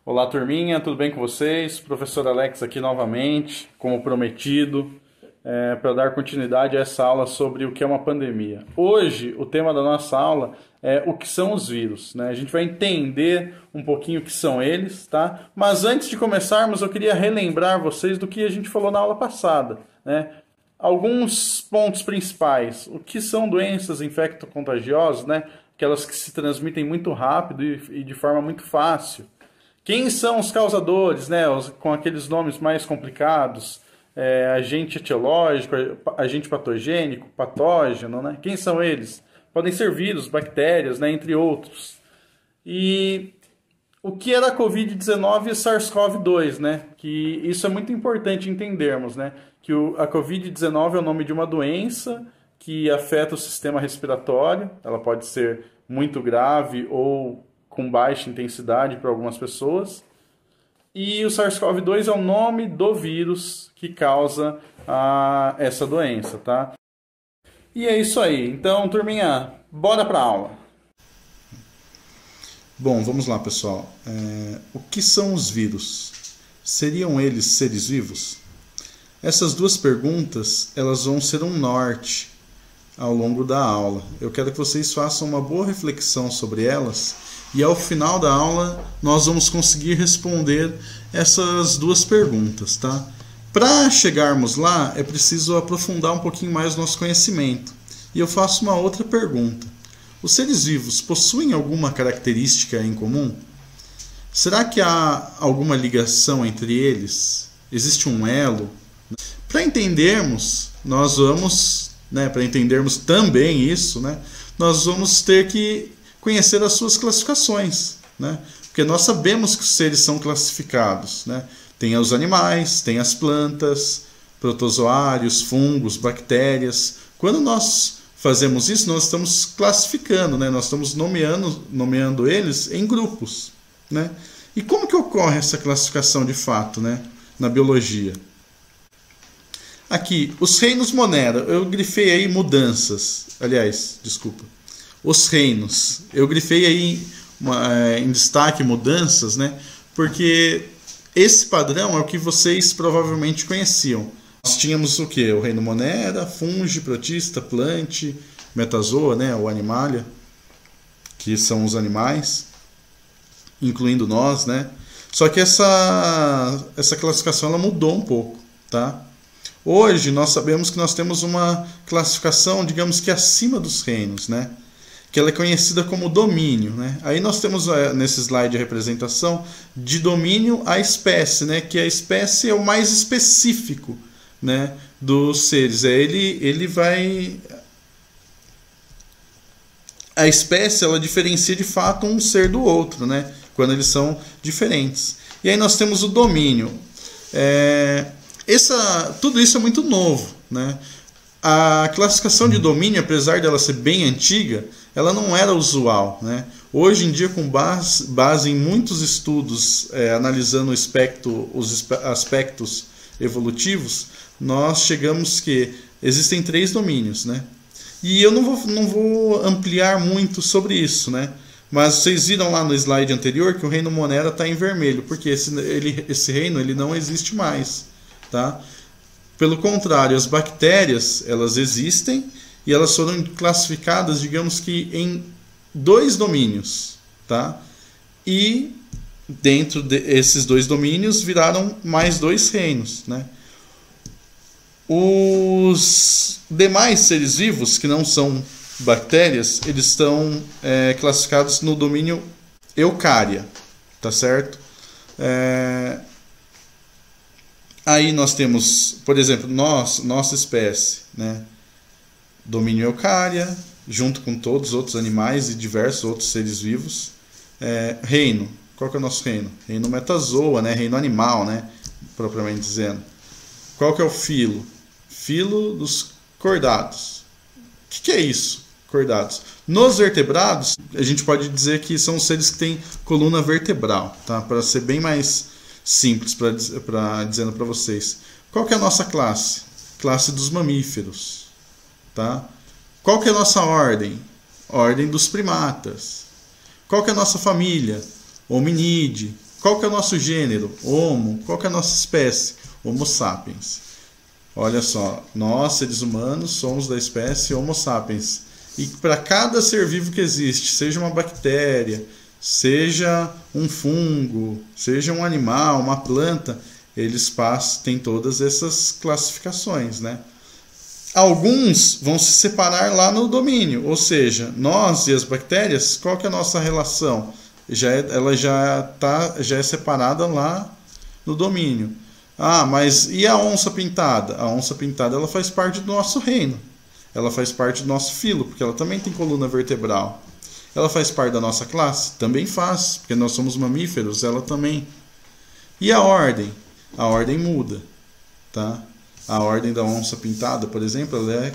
Olá, turminha, tudo bem com vocês? Professor Alex aqui novamente, como prometido, para dar continuidade a essa aula sobre o que é uma pandemia. Hoje, o tema da nossa aula é o que são os vírus, né? A gente vai entender um pouquinho o que são eles, tá? Mas antes de começarmos, eu queria relembrar vocês do que a gente falou na aula passada, né? Alguns pontos principais. O que são doenças infecto-contagiosas, né? Aquelas que se transmitem muito rápido e de forma muito fácil. Quem são os causadores, né? Com aqueles nomes mais complicados, agente etiológico, agente patogênico, patógeno, né? Quem são eles? Podem ser vírus, bactérias, né? Entre outros. E o que era a Covid-19 e SARS-CoV-2, né? Que isso é muito importante entendermos, né? Que a Covid-19 é o nome de uma doença que afeta o sistema respiratório. Ela pode ser muito grave ou com baixa intensidade para algumas pessoas. E o SARS-CoV-2 é o nome do vírus que causa essa doença, tá? E é isso aí. Então, turminha, bora para a aula. Bom, vamos lá, pessoal. O que são os vírus? Seriam eles seres vivos? Essas duas perguntas, elas vão ser um norte ao longo da aula. Eu quero que vocês façam uma boa reflexão sobre elas e ao final da aula nós vamos conseguir responder essas duas perguntas, tá? Para chegarmos lá, é preciso aprofundar um pouquinho mais o nosso conhecimento. E eu faço uma outra pergunta. Os seres vivos possuem alguma característica em comum? Será que há alguma ligação entre eles? Existe um elo? Para entendermos, nós vamos, para entendermos também isso, nós vamos ter que conhecer as suas classificações, porque nós sabemos que os seres são classificados, Tem os animais, tem as plantas, protozoários, fungos, bactérias. Quando nós fazemos isso, nós estamos classificando, nós estamos nomeando eles em grupos, E como que ocorre essa classificação de fato, na biologia? Aqui, os reinos Monera, eu grifei aí mudanças, aliás, desculpa, os reinos, eu grifei aí em destaque mudanças, porque esse padrão é o que vocês provavelmente conheciam. Nós tínhamos o que? O reino Monera, Fungi, Protista, Plante, Metazoa, o Animalia, que são os animais, incluindo nós, Só que essa classificação ela mudou um pouco, tá? Hoje nós sabemos que nós temos uma classificação, digamos que acima dos reinos, que ela é conhecida como domínio, Aí nós temos nesse slide a representação de domínio à espécie, que a espécie é o mais específico, dos seres. Ele vai... A espécie ela diferencia de fato um ser do outro, quando eles são diferentes. E aí nós temos o domínio. Tudo isso é muito novo, A classificação de domínio, apesar dela ser bem antiga, ela não era usual, Hoje em dia, com base em muitos estudos analisando os aspectos evolutivos, nós chegamos que existem 3 domínios, E eu não vou ampliar muito sobre isso, Mas vocês viram lá no slide anterior que o reino Monera está em vermelho, porque esse reino ele não existe mais, tá? Pelo contrário, as bactérias elas existem e elas foram classificadas, digamos que em 2 domínios, tá? E dentro desses 2 domínios viraram mais 2 reinos, Os demais seres vivos que não são bactérias, eles estão classificados no domínio Eucária, tá certo? Aí nós temos, por exemplo, nossa espécie, domínio Eucária, junto com todos os outros animais e diversos outros seres vivos. Reino, qual que é o nosso reino? Reino Metazoa, reino animal, propriamente dizendo. Qual que é o filo? Filo dos cordados. O que é isso, cordados? Nos vertebrados, a gente pode dizer que são seres que têm coluna vertebral, tá? Para ser bem mais simples, dizendo para vocês. Qual que é a nossa classe? Classe dos mamíferos, tá? Qual que é a nossa ordem? Ordem dos primatas. Qual que é a nossa família? Hominídeo. qual que é o nosso gênero? Homo. Qual que é a nossa espécie? Homo sapiens. Olha só, nós, seres humanos, somos da espécie Homo sapiens. E para cada ser vivo que existe, seja uma bactéria, seja um fungo, seja um animal, uma planta, eles têm todas essas classificações, né? Alguns vão se separar lá no domínio, ou seja, nós e as bactérias, qual que é a nossa relação? Ela já é separada lá no domínio. Ah, mas e a onça pintada? A onça pintada ela faz parte do nosso reino. Ela faz parte do nosso filo, porque ela também tem coluna vertebral. Ela faz parte da nossa classe? Também faz, porque nós somos mamíferos, ela também. E a ordem? A ordem muda, tá? A ordem da onça pintada, por exemplo, ela é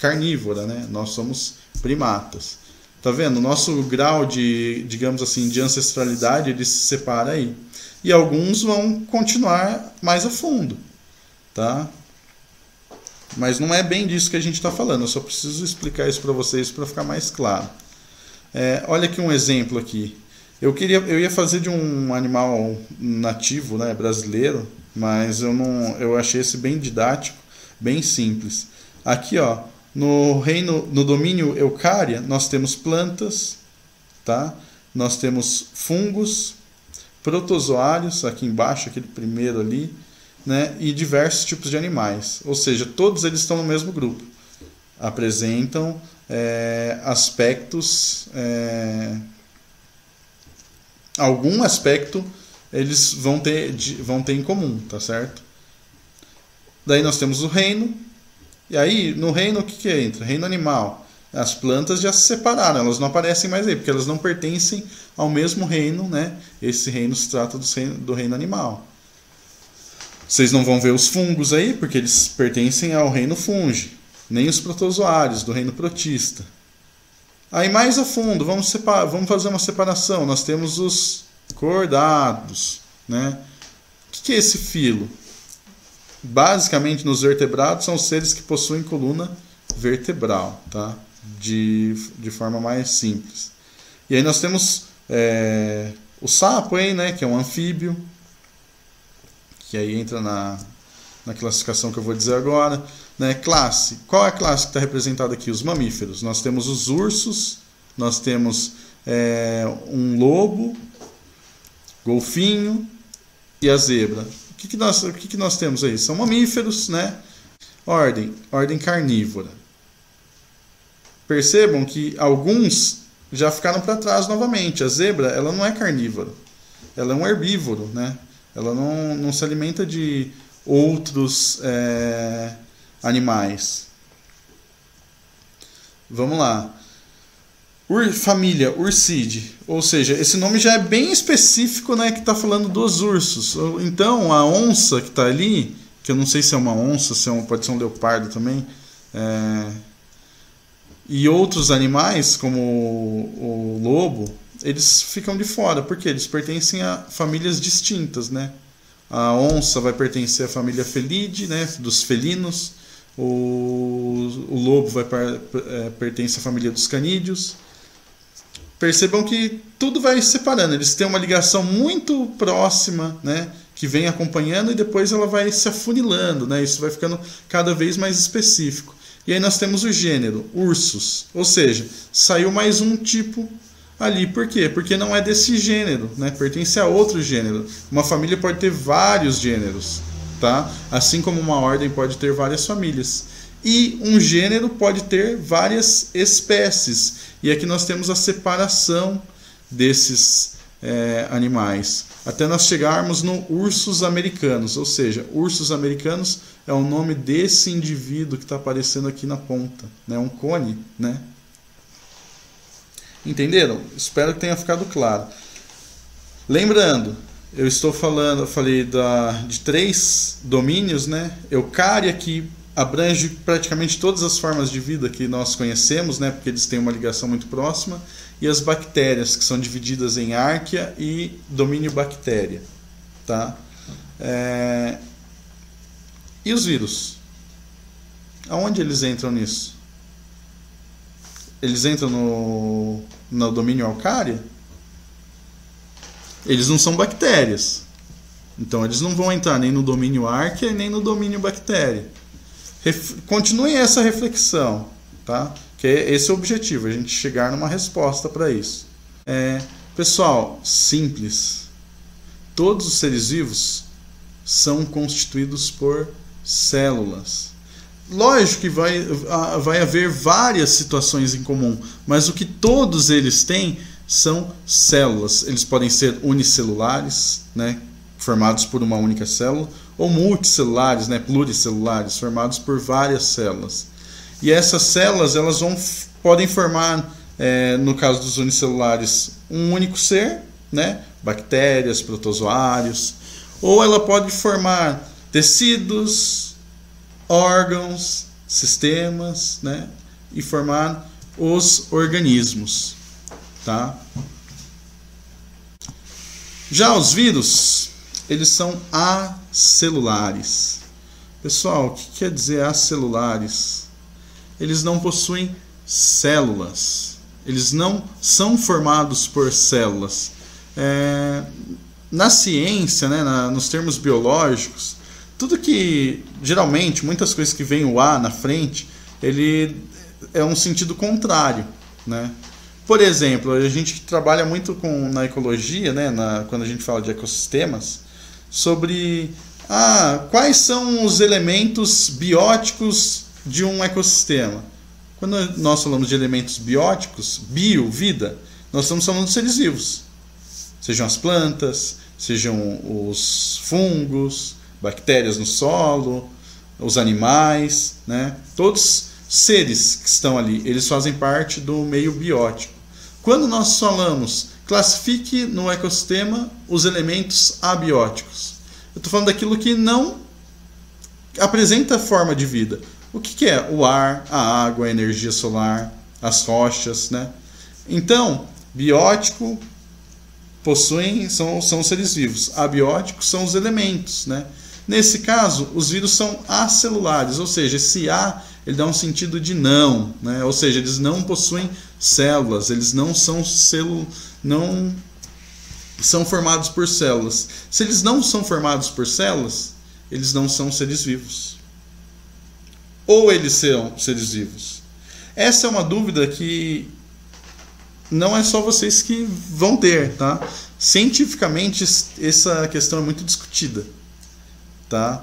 carnívora, né? Nós somos primatas. Tá vendo? O nosso grau de, digamos assim, de ancestralidade, ele se separa aí. E alguns vão continuar mais a fundo, tá? Mas não é bem disso que a gente está falando. Eu só preciso explicar isso para vocês para ficar mais claro. Olha aqui um exemplo aqui. Eu ia fazer de um animal nativo, né, brasileiro, mas eu achei esse bem didático, bem simples. Aqui, ó, no domínio Eucária, nós temos plantas, tá? Nós temos fungos, protozoários, aqui embaixo, aquele primeiro ali, né? E diversos tipos de animais. Ou seja, todos eles estão no mesmo grupo. Apresentam aspectos, algum aspecto eles vão ter em comum, tá certo? Daí nós temos o reino, e aí no reino o que entra? Reino animal. As plantas já se separaram, elas não aparecem mais aí, porque elas não pertencem ao mesmo reino, né? Esse reino se trata do reino animal. Vocês não vão ver os fungos aí, porque eles pertencem ao reino fungi, nem os protozoários, do reino protista. Aí mais a fundo, vamos fazer uma separação. Nós temos os cordados, né? O que é esse filo? Basicamente, nos vertebrados, são os seres que possuem coluna vertebral, tá? De forma mais simples. E aí nós temos o sapo aí, né? Que é um anfíbio, que aí entra na classificação que eu vou dizer agora. Né? Classe. Qual é a classe que está representada aqui? Os mamíferos. Nós temos os ursos, nós temos um lobo, golfinho e a zebra. O que nós temos aí? São mamíferos, né? Ordem carnívora. Percebam que alguns já ficaram para trás novamente. A zebra, ela não é carnívora. Ela é um herbívoro, né? Ela não se alimenta de outros animais. Vamos lá. Família Ursidae, ou seja, esse nome já é bem específico, né, que está falando dos ursos. Então, a onça que está ali, que eu não sei se é uma onça, pode ser um leopardo também, e outros animais, como o lobo, eles ficam de fora, porque eles pertencem a famílias distintas, né? A onça vai pertencer à família Felidae, né, dos felinos. O lobo pertence à família dos canídeos. Percebam que tudo vai se separando. Eles têm uma ligação muito próxima, né, que vem acompanhando e depois ela vai se afunilando, né? Isso vai ficando cada vez mais específico. E aí nós temos o gênero, ursos. Ou seja, saiu mais um tipo ali. Por quê? Porque não é desse gênero, né? Pertence a outro gênero. Uma família pode ter vários gêneros, tá? Assim como uma ordem pode ter várias famílias. E um gênero pode ter várias espécies. E aqui nós temos a separação desses animais. Até nós chegarmos no ursos americanos. Ou seja, ursos americanos é o nome desse indivíduo que está aparecendo aqui na ponta, né? Um cone, né? Entenderam? Espero que tenha ficado claro. Lembrando, eu falei de 3 domínios, né? Eucária, que abrange praticamente todas as formas de vida que nós conhecemos, né? Porque eles têm uma ligação muito próxima. E as bactérias, que são divididas em árquea e domínio bactéria, tá? E os vírus? Aonde eles entram nisso? Eles entram no domínio Eucária? Eles não são bactérias. Então eles não vão entrar nem no domínio arquea nem no domínio bactéria. Continuem essa reflexão, tá? Que esse é o objetivo, a gente chegar numa resposta para isso. Pessoal, simples. Todos os seres vivos são constituídos por células. Lógico que vai haver várias situações em comum, mas o que todos eles têm são células. Eles podem ser unicelulares, né, formados por uma única célula, ou multicelulares, né, pluricelulares, formados por várias células. E essas células podem formar, no caso dos unicelulares, um único ser, né, bactérias, protozoários, ou ela pode formar tecidos, órgãos, sistemas, né, e formar os organismos, tá? Já os vírus, eles são acelulares. Pessoal, o que quer dizer acelulares? Eles não possuem células. Eles não são formados por células. Na ciência, né, nos termos biológicos, tudo que, geralmente, muitas coisas que vem o A na frente, ele é um sentido contrário, né? Por exemplo, a gente trabalha muito na ecologia, né, quando a gente fala de ecossistemas, sobre quais são os elementos bióticos de um ecossistema. Quando nós falamos de elementos bióticos, bio, vida, nós estamos falando de seres vivos. Sejam as plantas, sejam os fungos, bactérias no solo, os animais, né? Todos seres que estão ali, eles fazem parte do meio biótico. Quando nós falamos, classifique no ecossistema os elementos abióticos. Eu estou falando daquilo que não apresenta forma de vida. O que é? O ar, a água, a energia solar, as rochas, né? Então, biótico são seres vivos. Abióticos são os elementos, né? Nesse caso, os vírus são acelulares, ou seja, esse A ele dá um sentido de não, né? Ou seja, eles não possuem células, eles não são formados por células. Se eles não são formados por células, eles não são seres vivos. Ou eles são seres vivos? Essa é uma dúvida que não é só vocês que vão ter, tá? Cientificamente, essa questão é muito discutida, tá?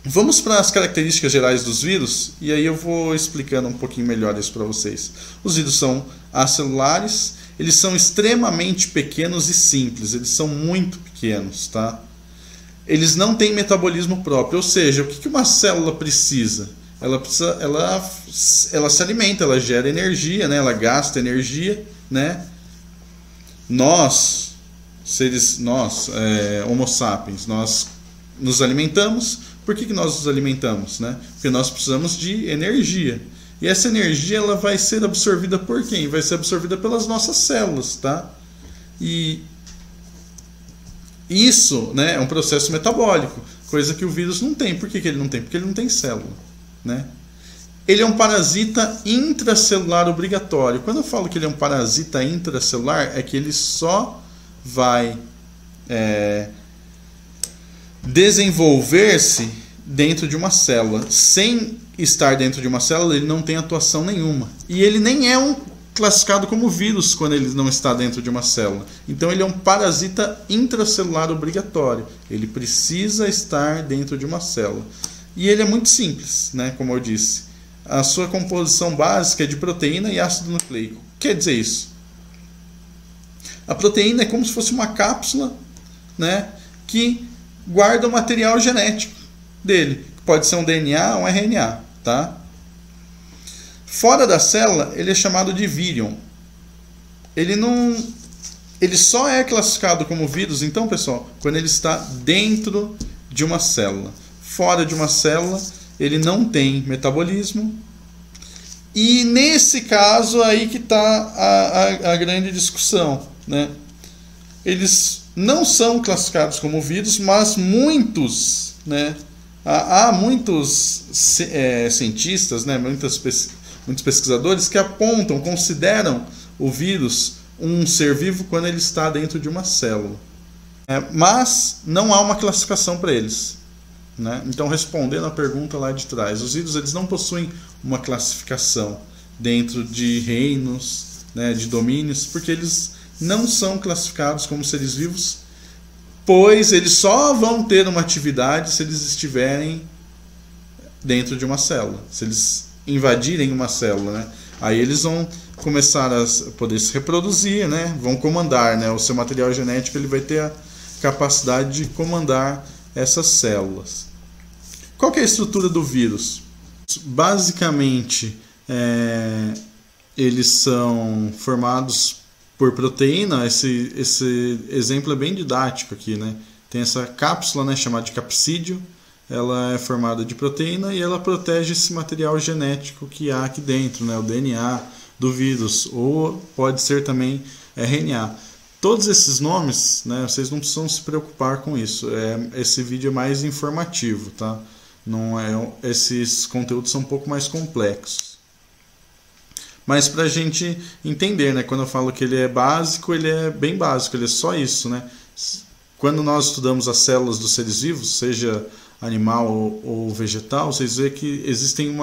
Vamos para as características gerais dos vírus e aí eu vou explicando um pouquinho melhor isso para vocês. Os vírus são acelulares, eles são extremamente pequenos e simples, eles são muito pequenos, tá? Eles não têm metabolismo próprio, ou seja, o que uma célula precisa? Ela se alimenta, ela gera energia, né? Ela gasta energia, né? Nós, Homo sapiens, nós nos alimentamos. Por que nós nos alimentamos, né? Porque nós precisamos de energia. E essa energia ela vai ser absorvida por quem? Vai ser absorvida pelas nossas células, tá? E isso, né, é um processo metabólico, coisa que o vírus não tem. Por que ele não tem? Porque ele não tem célula, né? Ele é um parasita intracelular obrigatório. Quando eu falo que ele é um parasita intracelular, é que ele só vai desenvolver-se dentro de uma célula. Sem estar dentro de uma célula, ele não tem atuação nenhuma. E ele nem é classificado como vírus quando ele não está dentro de uma célula. Então ele é um parasita intracelular obrigatório. Ele precisa estar dentro de uma célula. E ele é muito simples, né? Como eu disse. A sua composição básica é de proteína e ácido nucleico. O que quer dizer isso? A proteína é como se fosse uma cápsula, né, que guarda o material genético dele. Pode ser um DNA ou um RNA, tá? Fora da célula, ele é chamado de vírion. Ele só é classificado como vírus, então, pessoal, quando ele está dentro de uma célula. Fora de uma célula, ele não tem metabolismo. E nesse caso aí que está a grande discussão, né? Eles não são classificados como vírus, mas muitos, né? Há muitos cientistas, né? Muitos pesquisadores que apontam, consideram o vírus um ser vivo quando ele está dentro de uma célula. Mas não há uma classificação para eles, né? Então, respondendo a pergunta lá de trás, os vírus eles não possuem uma classificação dentro de reinos, né, de domínios, porque eles não são classificados como seres vivos, pois eles só vão ter uma atividade se eles estiverem dentro de uma célula, se eles invadirem uma célula, né? Aí eles vão começar a poder se reproduzir, né? Vão comandar, né? O seu material genético ele vai ter a capacidade de comandar essas células. Qual que é a estrutura do vírus? Basicamente, eles são formados por proteína. Esse exemplo é bem didático aqui, né? Tem essa cápsula, né, chamada de capsídeo. Ela é formada de proteína e ela protege esse material genético que há aqui dentro, né? O DNA do vírus, ou pode ser também RNA. Todos esses nomes, né, vocês não precisam se preocupar com isso. Esse vídeo é mais informativo, tá? Não é, esses conteúdos são um pouco mais complexos. Mas para a gente entender, né, quando eu falo que ele é básico, ele é bem básico, ele é só isso, né? Quando nós estudamos as células dos seres vivos, seja animal ou vegetal, vocês veem que existem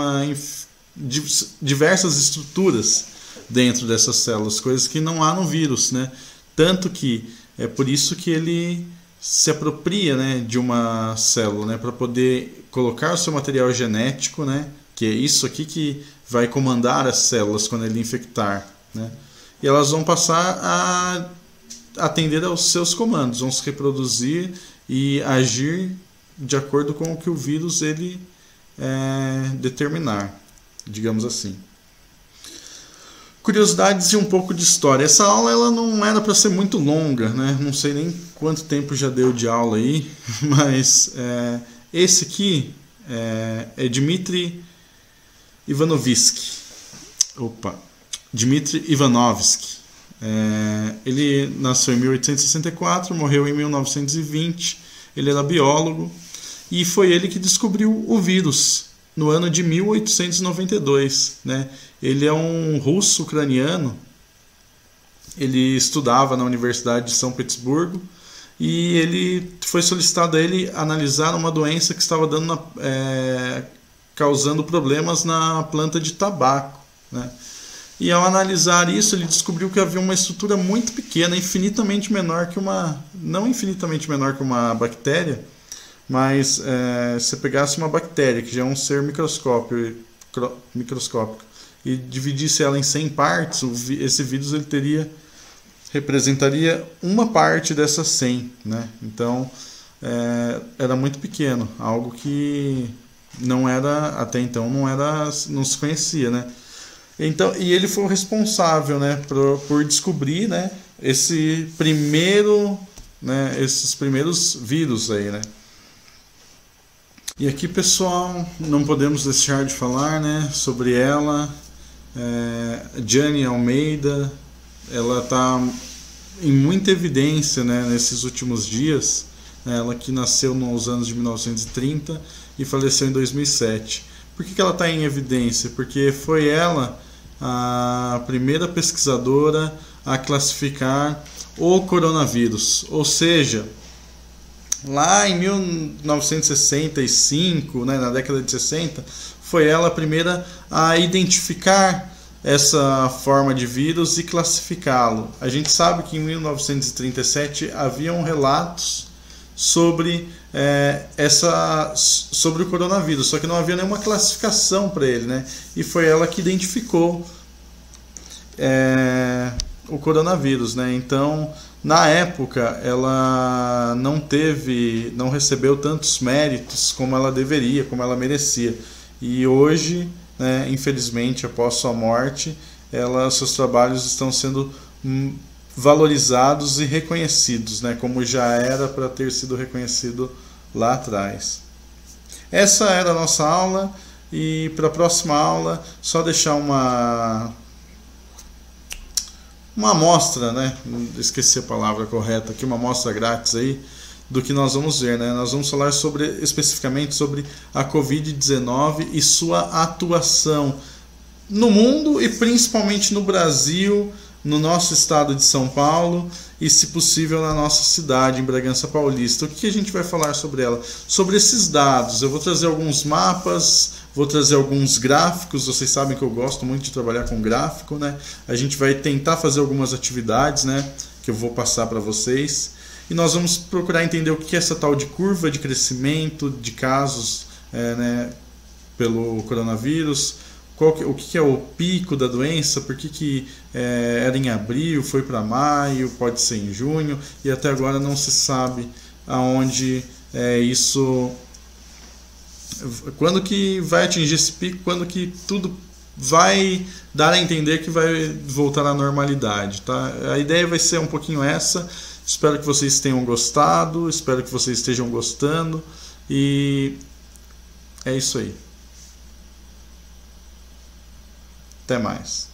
diversas estruturas dentro dessas células, coisas que não há no vírus, né? Tanto que é por isso que ele se apropria, né, de uma célula, né, para poder colocar o seu material genético, né, que é isso aqui que vai comandar as células quando ele infectar, né? E elas vão passar a atender aos seus comandos, vão se reproduzir e agir de acordo com o que o vírus ele determinar, digamos assim. Curiosidades e um pouco de história. Essa aula ela não era para ser muito longa, né? Não sei nem quanto tempo já deu de aula aí, mas esse aqui é Dmitry Ivanovsky. Dmitry Ivanovsky. Ele nasceu em 1864, morreu em 1920. Ele era biólogo e foi ele que descobriu o vírus no ano de 1892, né? Ele é um russo ucraniano. Ele estudava na Universidade de São Petersburgo e ele foi solicitado a ele analisar uma doença que estava causando problemas na planta de tabaco, né? E ao analisar isso, ele descobriu que havia uma estrutura muito pequena, infinitamente menor que não infinitamente menor que uma bactéria, mas se pegasse uma bactéria, que já é um ser microscópico, e dividisse ela em 100 partes, esse vírus ele representaria uma parte dessas 100, né? Então, era muito pequeno, algo que até então não se conhecia, né? Então, e ele foi o responsável, né, por descobrir, né, esses primeiros vírus aí, né? E aqui, pessoal, não podemos deixar de falar, né, sobre ela, Jane Almeida. Ela está em muita evidência, né, nesses últimos dias, né, ela que nasceu nos anos de 1930 e faleceu em 2007. Por que ela está em evidência? Porque foi ela a primeira pesquisadora a classificar o coronavírus. Ou seja, lá em 1965, né, na década de 60, foi ela a primeira a identificar essa forma de vírus e classificá-lo. A gente sabe que em 1937 haviam relatos sobre sobre o coronavírus, só que não havia nenhuma classificação para ele, né? E foi ela que identificou o coronavírus, né? Então, na época, ela não recebeu tantos méritos como ela deveria, como ela merecia. E hoje, né, infelizmente, após sua morte, seus trabalhos estão sendo valorizados e reconhecidos, né, como já era para ter sido reconhecido lá atrás. Essa era a nossa aula, e para a próxima aula só deixar uma amostra, né, esqueci a palavra correta aqui, uma amostra grátis aí do que nós vamos ver, né? Nós vamos falar especificamente sobre a Covid-19 e sua atuação no mundo e principalmente no Brasil, no nosso estado de São Paulo e, se possível, na nossa cidade, em Bragança Paulista. O que a gente vai falar sobre ela? Sobre esses dados. Eu vou trazer alguns mapas, vou trazer alguns gráficos. Vocês sabem que eu gosto muito de trabalhar com gráfico, né? A gente vai tentar fazer algumas atividades, né, que eu vou passar para vocês. E nós vamos procurar entender o que é essa tal de curva de crescimento de casos né, pelo coronavírus, o que é o pico da doença, por que era em abril, foi para maio, pode ser em junho, e até agora não se sabe aonde isso, quando que vai atingir esse pico, quando que tudo vai dar a entender que vai voltar à normalidade, tá? A ideia vai ser um pouquinho essa. Espero que vocês tenham gostado, espero que vocês estejam gostando, e é isso aí. Até mais.